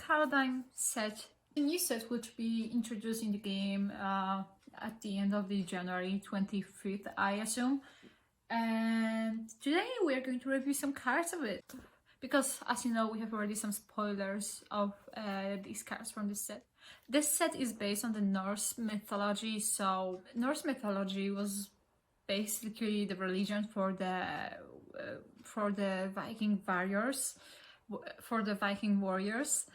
Kaldheim set. The new set will be introduced in the game at the end of the January 25th, I assume. And today we are going to review some cards of it. Because, as you know, we have already some spoilers of these cards from this set. This set is based on the Norse mythology, so Norse mythology was basically the religion for the Viking warriors.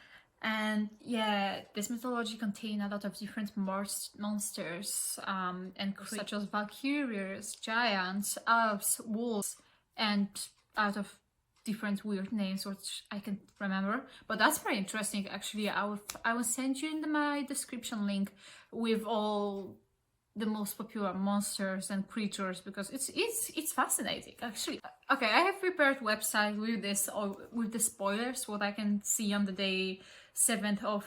And yeah, this mythology contained a lot of different monsters and creatures such as Valkyries, giants, elves, wolves, and out of different weird names which I can't remember, but that's very interesting. Actually, I will send you in my description link with all the most popular monsters and creatures, because it's fascinating actually. Okay, I have prepared website with this, or with the spoilers, what I can see on the day 7th of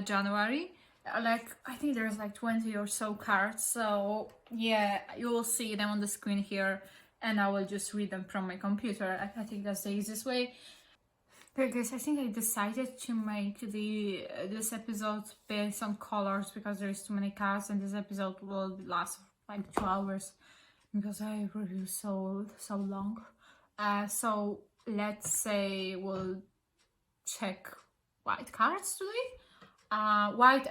January. Like, I think there's like 20 or so cards, so yeah, you will see them on the screen here, and I will just read them from my computer. I think that's the easiest way. Okay guys, I think I decided to make this episode based on colors because there is too many cards, and this episode will last like 2 hours because I review so long. So let's say we'll check white cards today. White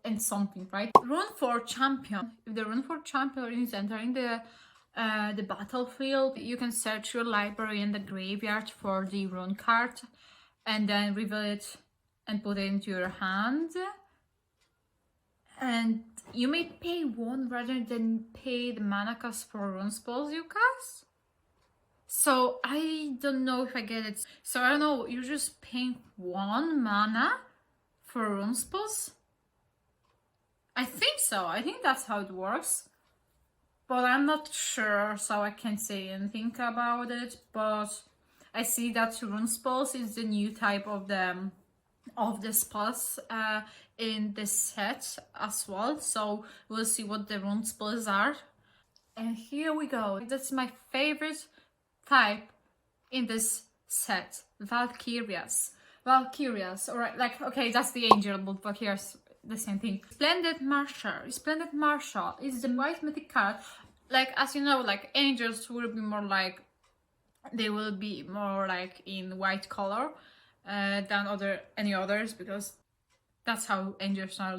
and something, right? Rune for champion. If the rune for champion is entering the battlefield, you can search your library in the graveyard for the rune card and then reveal it and put it into your hand. And you may pay 1 rather than pay the mana cost for rune spells you cast. So I don't know if I get it. So I don't know, you're just paying 1 mana for rune spells? I think so. I think that's how it works. But I'm not sure, so I can't say anything about it. But I see that rune spells is the new type of the spells in this set as well. So we'll see what the rune spells are. And here we go. That's my favorite type in this set, Valkyries. Valkyries, alright, like, okay, that's the angel, but here's the same thing. Splendid Marshal is the white mythic card. Like, as you know, like, angels will be more like, they will be more like in white color than any others, because that's how angels are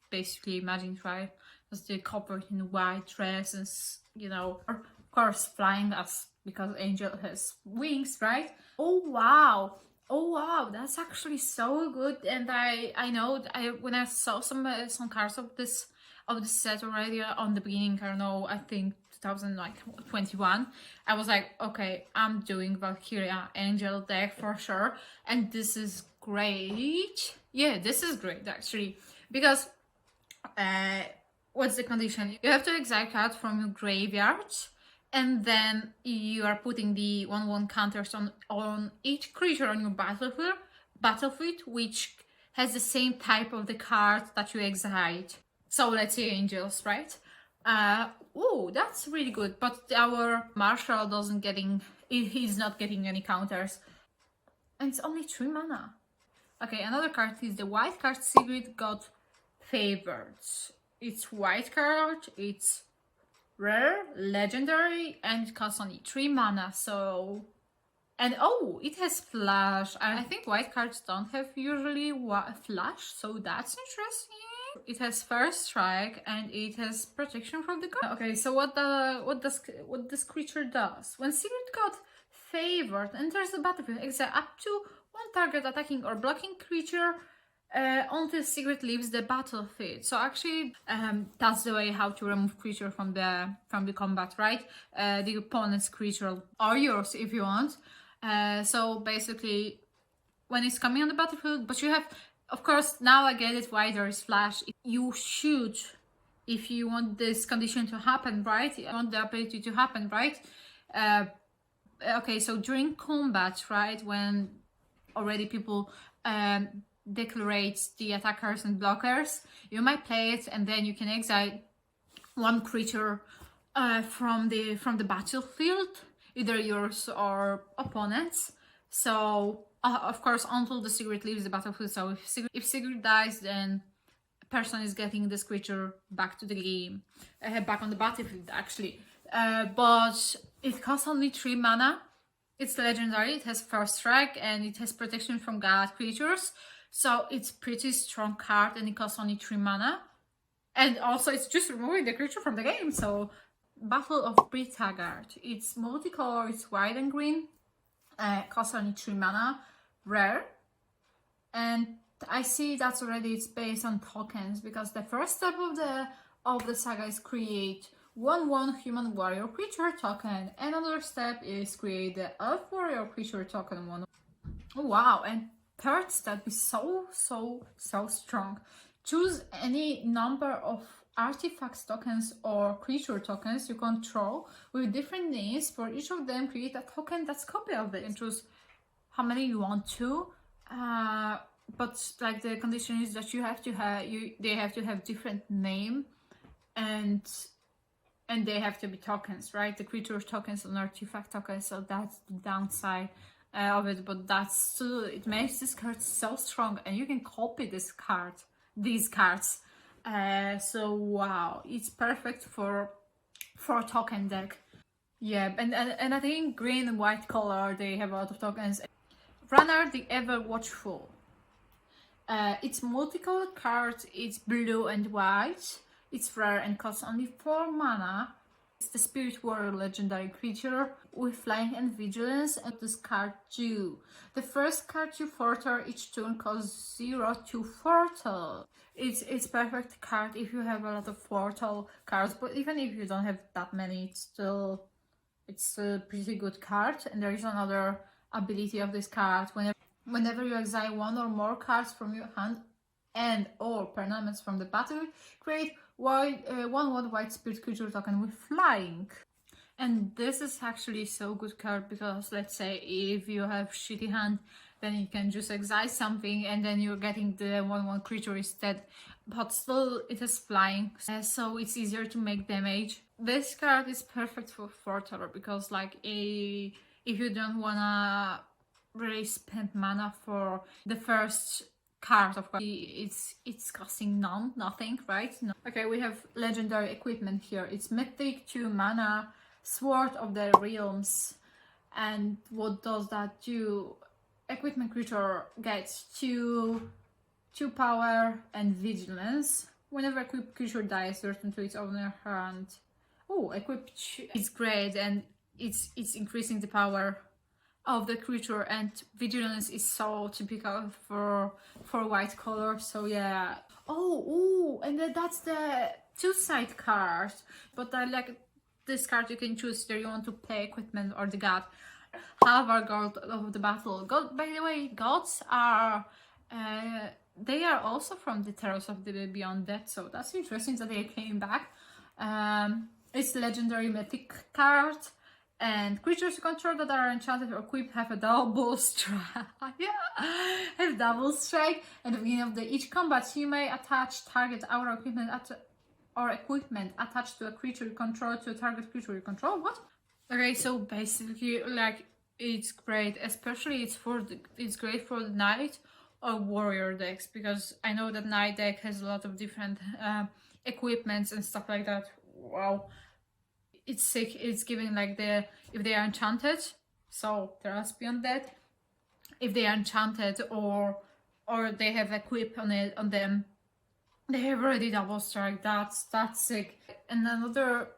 basically imagined, right? Because they're covered in white dresses, you know, or of course flying, as because angel has wings, right? Oh wow, that's actually so good. And I know when I saw some cards of this set already on the beginning, I don't know, I think 2021, I was like, okay, I'm doing Valkyria Angel deck for sure, and this is great. Yeah, this is great actually, because what's the condition? You have to exile card from your graveyard, and then you are putting the 1/1 counters on each creature on your battlefield, which has the same type of the card that you exiled. So let's say angels, right? Oh, that's really good. But our Marshal he's not getting any counters. And it's only 3 mana. Okay, another card is the white card, Sigrid got favored. It's white card, it's rare, legendary, and it costs only 3 mana, so... And oh, it has flash. I think white cards don't have usually flash, so that's interesting. It has first strike and it has protection from the god. Okay, so what this creature does? When Sigrid got favored, enters the battlefield, exile up to 1 target attacking or blocking creature until Sigrid leaves the battlefield. So actually, that's the way how to remove creature from the combat, right? The opponent's creature or yours if you want. So basically, when it's coming on the battlefield, but you have, of course, now I get it why there is flash. You should, if you want this condition to happen, right? You want the ability to happen, right? Okay, so during combat, right, when already people declarate the attackers and blockers, you might play it, and then you can exile 1 creature from the battlefield, either yours or opponents. So Of course, until the Sigrid leaves the battlefield. So if Sigrid dies, then person is getting this creature back to the game, back on the battlefield actually. But it costs only 3 mana. It's legendary, it has first strike, and it has protection from god creatures. So it's pretty strong card, and it costs only 3 mana. And also it's just removing the creature from the game. So Battle of Britaggart. It's multicolor, it's white and green. Costs only 3 mana, rare. And I see that's already it's based on tokens, because the first step of the saga is create 1/1 human warrior creature token. Another step is create the elf warrior creature token 1. Oh wow, and third step is so strong. Choose any number of artifacts tokens or creature tokens you control with different names. For each of them, create a token that's copy of it, and choose how many you want to. But like the condition is that you have to have they have to have different name, and they have to be tokens, right? The creature tokens and artifact tokens. So that's the downside of it. But that's still, it makes this card so strong, and you can copy these cards. So wow, it's perfect for a token deck. Yeah, and I think green and white color, they have a lot of tokens. Runner, the Ever Watchful. It's multicolored card, it's blue and white, it's rare and costs only 4 mana. It's the Spirit Warrior legendary creature with flying and vigilance, and this card do. The first card you filter each turn costs 0 to filter. It's perfect card if you have a lot of filter cards, but even if you don't have that many, it's still a pretty good card. And there is another ability of this card. Whenever you exile 1 or more cards from your hand and or permanents from the battlefield, create 1/1 white spirit creature token with flying. And this is actually so good card, because let's say if you have shitty hand, then you can just exile something and then you're getting the 1/1 creature instead. But still it is flying, so it's easier to make damage. This card is perfect for Forter, because like if you don't wanna really spend mana for the first card, of course it's costing nothing, right? No. Okay, we have legendary equipment here. It's mythic, 2 mana, Sword of the Realms. And what does that do? Equipment creature gets 2 power and vigilance. Whenever equipped creature dies, return to its owner hand. Oh, equipped, it's great, and it's increasing the power of the creature, and vigilance is so typical for white color. So yeah. And that's the 2-side card. But I like this card. You can choose whether you want to play equipment or the god. Halvar, God of the Battle. God, by the way, gods are they are also from the Terrors of the Beyond Death, so that's interesting that they came back. It's legendary mythic card. And creatures you control that are enchanted or equipped have a double strike. Have double strike. At the beginning of each combat, you may attach target aura equipment attached to a creature you control to a target creature you control. What? Okay, so basically, like, it's great. Especially it's great for the knight or warrior decks, because I know that knight deck has a lot of different equipments and stuff like that. Wow. It's sick. It's giving like if they are enchanted, so Terras Beyond Death. If they are enchanted or they have equip on them, they have already double strike. That's sick. And another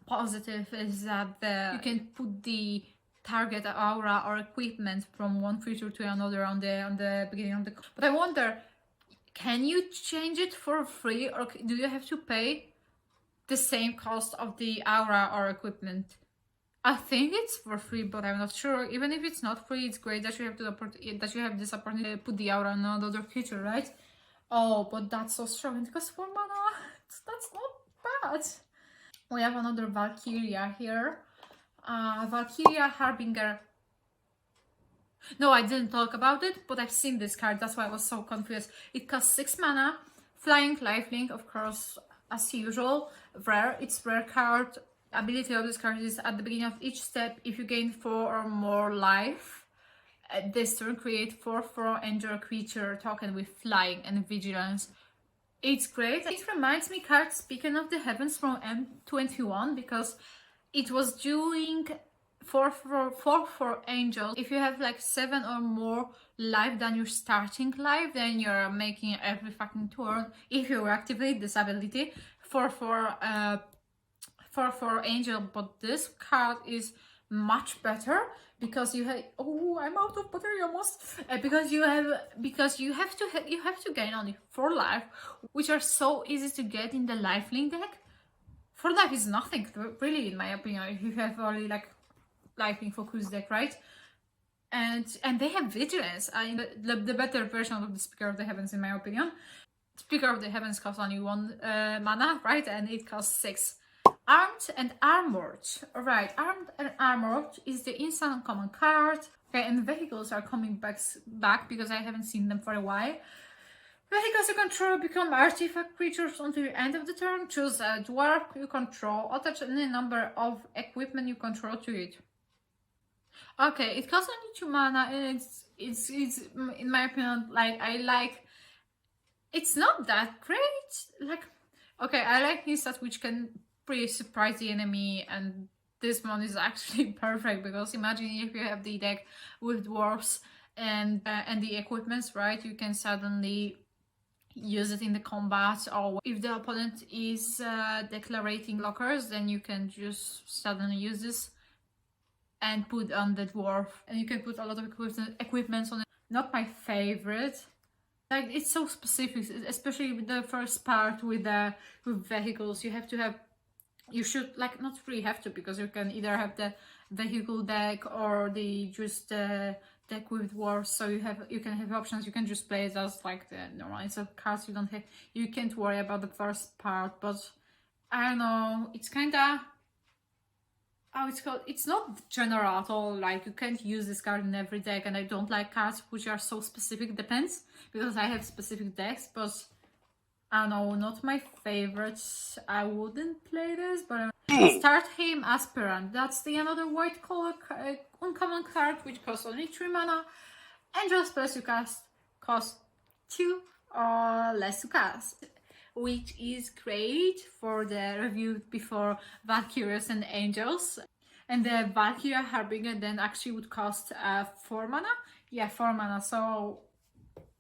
positive is that you can put the target aura or equipment from one creature to another on the beginning of the. But I wonder, can you change it for free, or do you have to pay the same cost of the aura or equipment? I think it's for free, but I'm not sure. Even if it's not free, it's great that you have this opportunity to put the aura on another creature, right? Oh, but that's so strong. It costs 4 mana. That's not bad. We have another Valkyria here. Valkyria Harbinger. No, I didn't talk about it, but I've seen this card. That's why I was so confused. It costs 6 mana. Flying, lifelink, of course, as usual. Rare. It's rare card. Ability of this card is at the beginning of each step, if you gain 4 or more life, this turn create 4/4 angel creature token with flying and vigilance. It's great. It reminds me card Speaking of the Heavens from M21, because it was doing 4/4 angels. If you have like 7 or more life than your starting life, then you're making every fucking turn, if you activate this ability, 4/4 angel. But this card is much better because you have, oh, I'm out of battery almost, because you have to gain only 4 life, which are so easy to get in the lifelink deck. 4 life is nothing really, in my opinion, if you have only like lifelink focus deck, right? And they have vigilance. The better version of the Speaker of the Heavens, in my opinion. Speaker of the Heavens costs only 1 mana, right? And it costs 6. Armed and Armored. Alright, Armed and Armored is the instant uncommon card. Okay, and vehicles are coming back because I haven't seen them for a while. Vehicles you control become artifact creatures until the end of the turn. Choose a dwarf you control. Attach any number of equipment you control to it. Okay, it costs only 2 mana, and it's in my opinion, it's not that great. Like, okay, I like instant which can pretty surprise the enemy, and this one is actually perfect because imagine if you have the deck with dwarves and the equipments, right? You can suddenly use it in the combat, or if the opponent is declaring blockers, then you can just suddenly use this and put on the dwarf, and you can put a lot of equipments on it. Not my favorite. Like, it's so specific, especially with the first part with vehicles. You should, like, not really have to, because you can either have the vehicle deck or the just deck with dwarves. So you can have options. You can just play it as like the normal instant cards. You can't worry about the first part. But I don't know. It's kinda, it's not general at all. Like, you can't use this card in every deck, and I don't like cards which are so specific. Depends, because I have specific decks, but I don't know, not my favorites. I wouldn't play this, but Kaldheim Aspirant. That's the another white color uncommon card which costs only 3 mana. Angel spells you cast cost 2 or less to cast, which is great for the review before Valkyries and Angels. And the Valkyria Harbinger then actually would cost 4 mana. Yeah, 4 mana, so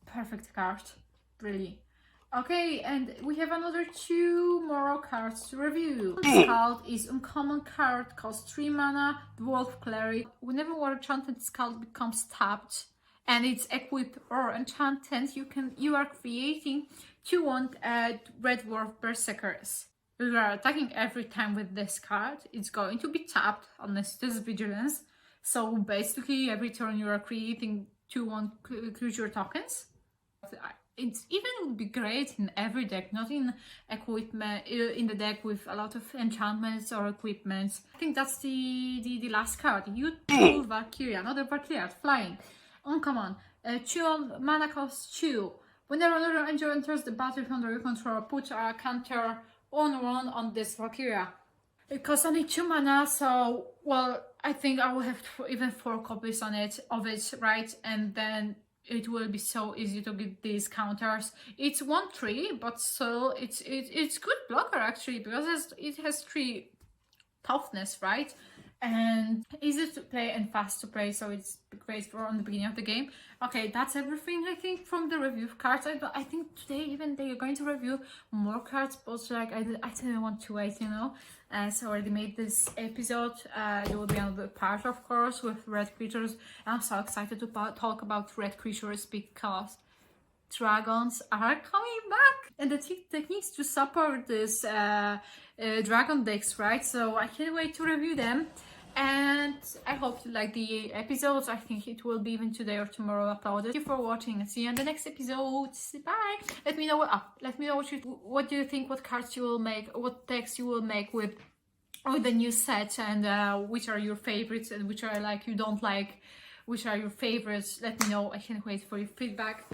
perfect card, really. Okay, and we have another 2 more cards to review. This card is uncommon card, costs 3 mana, Dwarf Cleric. Whenever one enchanted card becomes tapped and it's equipped or enchanted, you are creating 2/1 Red Dwarf Berserkers. You are attacking every time with this card. It's going to be tapped unless it is vigilance. So basically every turn you are creating 2/1 creature tokens. It even would be great in every deck, not in equipment, in the deck with a lot of enchantments or equipments. I think that's the last card. You pull Valkyria, another Valkyria, flying. Uncommon. 2 mana cost 2. Whenever another angel enters the battlefield under your control, put a counter on 1 on this Valkyria. It costs only 2 mana, so, well, I think I will have even 4 copies of it, right? And then it will be so easy to get these counters. It's 1/3, but still it's good blocker actually, because it has 3 toughness, right? And easy to play and fast to play, so it's great for on the beginning of the game. Okay, that's everything I think from the review of cards. I think today even they are going to review more cards, but like I didn't want to wait, you know. So I already made this episode. There will be another part, of course, with red creatures. I'm so excited to talk about red creatures because dragons are coming back, and the techniques to support this dragon decks, right? So I can't wait to review them, and I hope you like the episodes. I think it will be even today or tomorrow uploaded. Thank you for watching, and see you in the next episode. Bye. Let me know what do you think, what cards you will make, what decks you will make with the new set, and which are your favorites and which are like you don't like, which are your favorites. Let me know. I can't wait for your feedback.